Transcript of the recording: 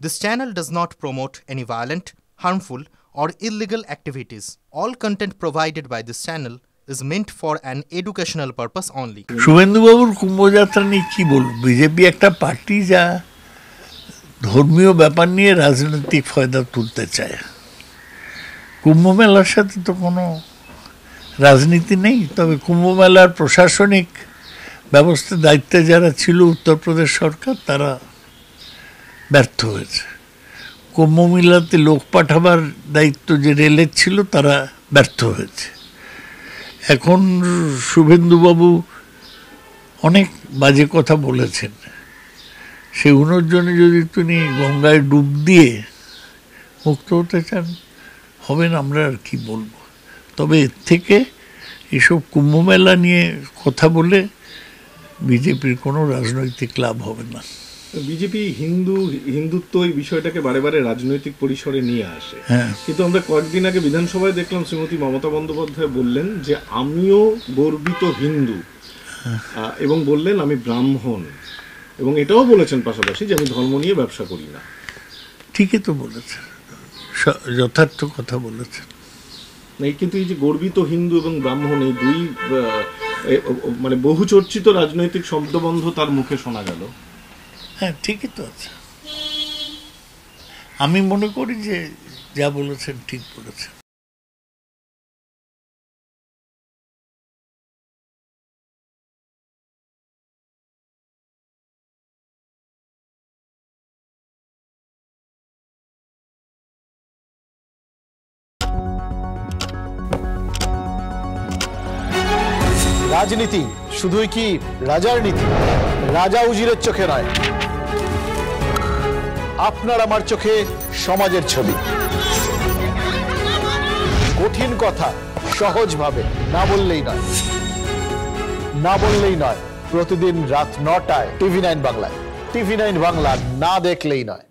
This channel does not promote any violent, harmful, or illegal activities. All content provided by this channel is meant for an educational purpose only. Suvendu বাবুর কুম্ভযাত্রা নিয়ে কি বলব? BJP একটা party যা ধর্মীয় ব্যাপার নিয়ে রাজনৈতিক ফায়দা তুলতে চায়। কুম্ভ মেলার সাথে তো কোনো রাজনীতি নেই, তবে কুম্ভ মেলার প্রশাসনিক ব্যবস্থা দায়িত্বে যারা ছিল উত্তরপ্রদেশ সরকার তারা ব্যর্থ হয়েছে। কুম্ভ মেলাতে লোক পাঠাবার দায়িত্ব যে রেলের ছিল তারা ব্যর্থ হয়েছে। এখন শুভেন্দুবাবু অনেক বাজে কথা বলেছেন, সেগুলোর জন্য যদি তিনি গঙ্গায় ডুব দিয়ে মুক্ত হতে চান হবেন, আমরা আর কি বলবো। তবে এর থেকে এসব কুম্ভমেলা নিয়ে কথা বলে বিজেপির কোনো রাজনৈতিক লাভ হবে না। বিজেপি হিন্দুত্ব এই বিষয়টাকে বারে বারে রাজনৈতিক পরিসরে নিয়ে আসে, কিন্তু আমরা কয়েকদিন আগে বিধানসভায় দেখলাম শ্রীমতী মমতা বন্দ্যোপাধ্যায় বললেন যে আমিও গর্বিত হিন্দু, এবং বললেন আমি ব্রাহ্মণ, এবং এটাও বলেছেন পাশাপাশি যে আমি ধর্ম নিয়ে ব্যবসা করি না। ঠিকই তো বলেছেন, যথার্থ কথা বলেছেন। কিন্তু এই যে গর্বিত হিন্দু এবং ব্রাহ্মণ এই দুই মানে বহু চর্চিত রাজনৈতিক শব্দবন্ধ তার মুখে শোনা গেল। হ্যাঁ, ঠিকই তো আছে। আমি মনে করি যে যা বলেছেন ঠিক বলেছেন। রাজনীতি শুধুই কি রাজার নীতি? রাজা উজিরের চোখে নয়, আপনার আমার চোখে সমাজের ছবি। কঠিন কথা সহজভাবে না বললেই নয়। প্রতিদিন রাত ৯টায় TV9 বাংলায়। TV9 বাংলা না দেখলেই নয়।